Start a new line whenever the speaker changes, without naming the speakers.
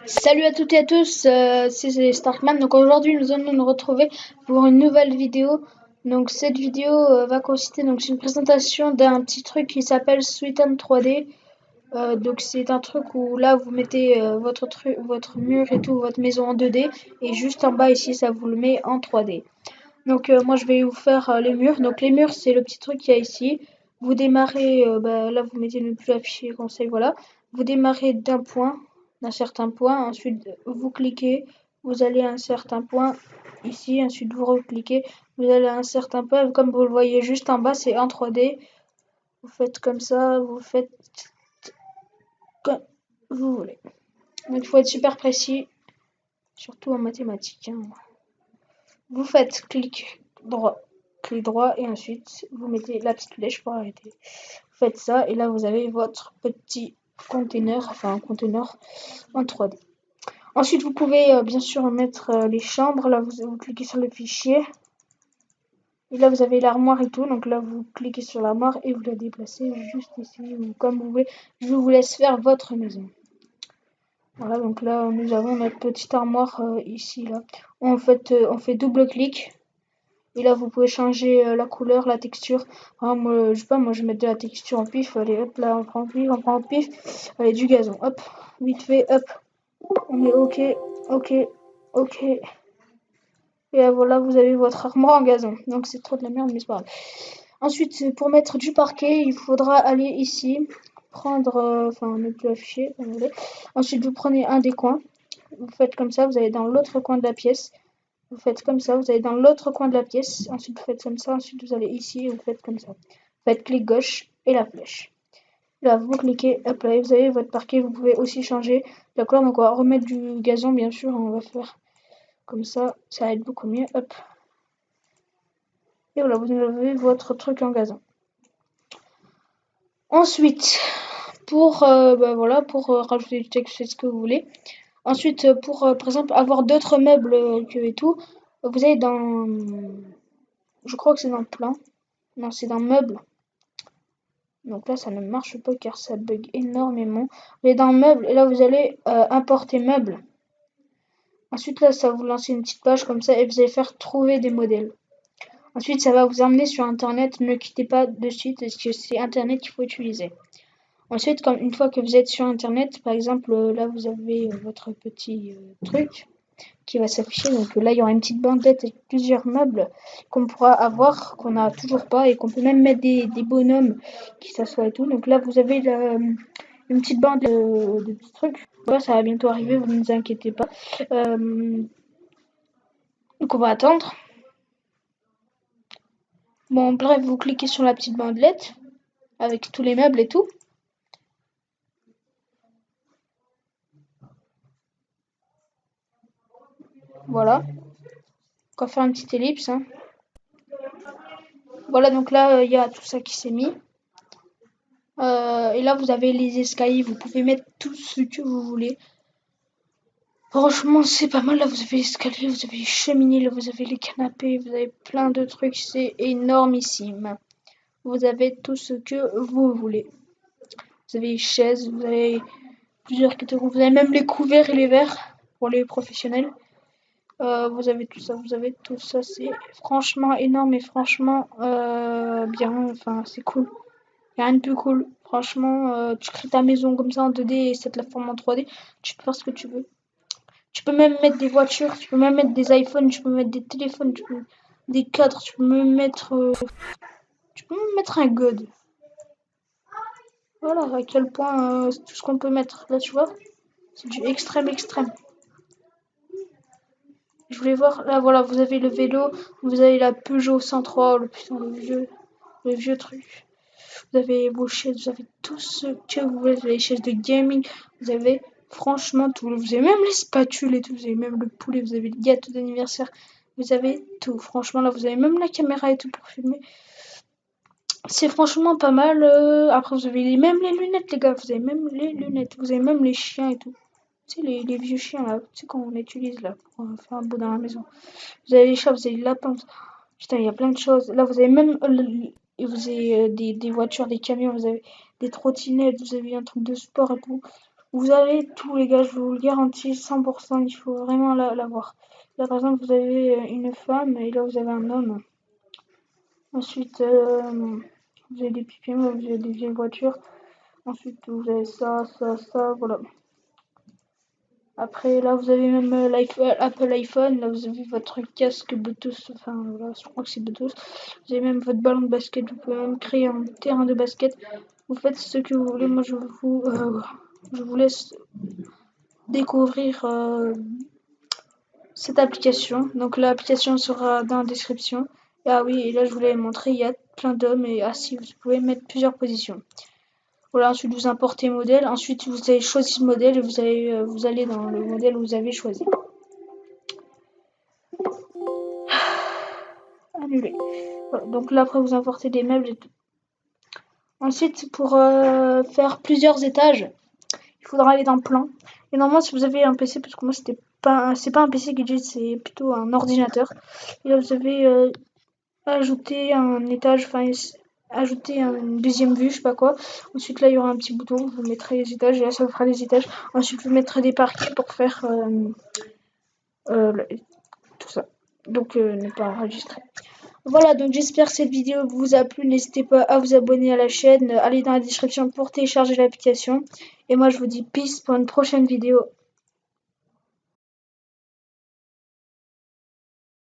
Salut à toutes et à tous, c'est Starkman. Donc aujourd'hui nous allons nous retrouver pour une nouvelle vidéo. Donc cette vidéo va consister, donc c'est une présentation d'un petit truc qui s'appelle Sweeten 3D. Donc c'est un truc où là vous mettez votre mur et tout, votre maison en 2D, et juste en bas ici ça vous le met en 3D. Donc moi je vais vous faire les murs. Donc les murs c'est le petit truc qu'il y a ici. Vous démarrez, là vous mettez ne plus afficher conseil, voilà. Vous démarrez d'un certain point, ensuite vous cliquez, vous allez à un certain point ici, ensuite vous recliquez, vous allez à un certain point, comme vous le voyez juste en bas c'est en 3D. Vous faites comme ça, vous faites comme vous voulez. Donc il faut être super précis, surtout en mathématiques, hein. Vous faites clic droit et ensuite vous mettez la petite flèche pour arrêter. Vous faites ça et là vous avez votre petit container, enfin un conteneur en 3D. Ensuite vous pouvez bien sûr mettre les chambres. Là vous cliquez sur le fichier et là vous avez l'armoire et tout. Donc là vous cliquez sur l'armoire et vous la déplacez juste ici ou comme vous voulez. Je vous laisse faire votre maison. Voilà, donc là nous avons notre petite armoire ici là. On fait double clic. Et là, vous pouvez changer la couleur, la texture. Ah, moi, je sais pas, moi je vais mettre de la texture en pif. Allez, hop, là, on prend en pif, on prend en pif. Allez, du gazon, hop, vite fait, hop. On met OK, OK, OK. Et là, voilà, vous avez votre armoire en gazon. Donc c'est trop de la merde, mais c'est pas grave. Ensuite, pour mettre du parquet, il faudra aller ici, prendre, enfin, ne plus afficher, comme vous voulez. Ensuite, vous prenez un des coins. Vous faites comme ça, vous allez dans l'autre coin de la pièce. Vous faites comme ça, vous allez dans l'autre coin de la pièce, ensuite vous faites comme ça, ensuite vous allez ici et vous faites comme ça. Vous faites clic gauche et la flèche. Là, vous cliquez, hop là, et vous avez votre parquet. Vous pouvez aussi changer la couleur. Donc on va remettre du gazon, bien sûr, on va faire comme ça va être beaucoup mieux, hop. Et voilà, vous avez votre truc en gazon. Ensuite, pour rajouter du texte, faites ce que vous voulez. Ensuite, pour par exemple avoir d'autres meubles et tout, vous allez dans, je crois que c'est dans le plan. Non, c'est dans meubles. Donc là, ça ne marche pas car ça bug énormément. Vous allez dans meubles et là, vous allez importer meubles. Ensuite, là, ça va vous lancer une petite page comme ça et vous allez faire trouver des modèles. Ensuite, ça va vous emmener sur Internet. Ne quittez pas de suite parce que c'est Internet qu'il faut utiliser. Ensuite, une fois que vous êtes sur Internet, par exemple, là, vous avez votre petit truc qui va s'afficher. Donc là, il y aura une petite bandelette avec plusieurs meubles qu'on pourra avoir, qu'on n'a toujours pas, et qu'on peut même mettre des bonhommes qui s'assoient et tout. Donc là, vous avez une petite bande de petits trucs. Voilà, ça va bientôt arriver, vous ne vous inquiétez pas. Donc on va attendre. Bon, bref, vous cliquez sur la petite bandelette avec tous les meubles et tout. Voilà. On va faire une petite ellipse, hein. Voilà, donc là, il y a tout ça qui s'est mis. Et là, vous avez les escaliers. Vous pouvez mettre tout ce que vous voulez. Franchement, c'est pas mal. Là, vous avez l'escalier, vous avez les cheminées, là, vous avez les canapés, vous avez plein de trucs. C'est énormissime. Vous avez tout ce que vous voulez. Vous avez les chaises, vous avez plusieurs catégories. Vous avez même les couverts et les verres pour les professionnels. Vous avez tout ça, vous avez tout ça. C'est franchement énorme et franchement bien. Enfin, c'est cool. Y a rien de plus cool. Franchement, tu crées ta maison comme ça en 2D et ça te la forme en 3D. Tu peux faire ce que tu veux. Tu peux même mettre des voitures, tu peux même mettre des iPhones, tu peux mettre des téléphones, tu peux des cadres, tu peux même mettre un god. Voilà à quel point c'est tout ce qu'on peut mettre. Là, tu vois, c'est du extrême extrême. Je voulais voir, là voilà, vous avez le vélo, vous avez la Peugeot 103, le vieux truc. Vous avez vos chaises, vous avez tout ce que vous voulez, vous avez les chaises de gaming, vous avez franchement tout. Vous avez même les spatules et tout, vous avez même le poulet, vous avez le gâteau d'anniversaire, vous avez tout. Franchement, là, vous avez même la caméra et tout pour filmer. C'est franchement pas mal. Après, vous avez même les lunettes, les gars, vous avez même les lunettes, vous avez même les chiens et tout. Tu sais, les vieux chiens là, tu sais, qu'on utilise là pour faire un bout dans la maison. Vous avez les chats, vous avez les lapins. Putain, il y a plein de choses. Là, vous avez même vous avez des voitures, des camions, vous avez des trottinettes, vous avez un truc de sport et tout. Vous avez tout, les gars, je vous le garantis 100%, il faut vraiment l'avoir. Là, par exemple, vous avez une femme et là, vous avez un homme. Ensuite, vous avez des pipi, vous avez des vieilles voitures. Ensuite, vous avez ça, voilà. Après, là, vous avez même Apple iPhone. Là, vous avez votre casque Bluetooth. Enfin, voilà, je crois que c'est Bluetooth. Vous avez même votre ballon de basket. Vous pouvez même créer un terrain de basket. Vous faites ce que vous voulez. Moi, je vous laisse découvrir cette application. Donc, l'application sera dans la description. Et ah oui, et là, je voulais montrer, il y a plein d'hommes et assis. Vous pouvez mettre plusieurs positions. Voilà, ensuite vous importez le modèle, ensuite vous avez choisi le modèle et vous allez dans le modèle que vous avez choisi. Annuler. Voilà, donc là après vous importez des meubles et tout. Ensuite pour faire plusieurs étages, il faudra aller dans plan. Et normalement si vous avez un PC, parce que moi c'est pas un PC Gadget, c'est plutôt un ordinateur. Et là vous avez ajouté un étage, enfin ajouter une deuxième vue, je sais pas quoi. Ensuite là il y aura un petit bouton, vous mettrez les étages et là ça vous fera les étages. Ensuite vous mettrez des parquets pour faire tout ça. Donc ne pas enregistrer. Voilà, donc j'espère que cette vidéo vous a plu. N'hésitez pas à vous abonner à la chaîne. Allez dans la description pour télécharger l'application. Et moi je vous dis peace pour une prochaine vidéo.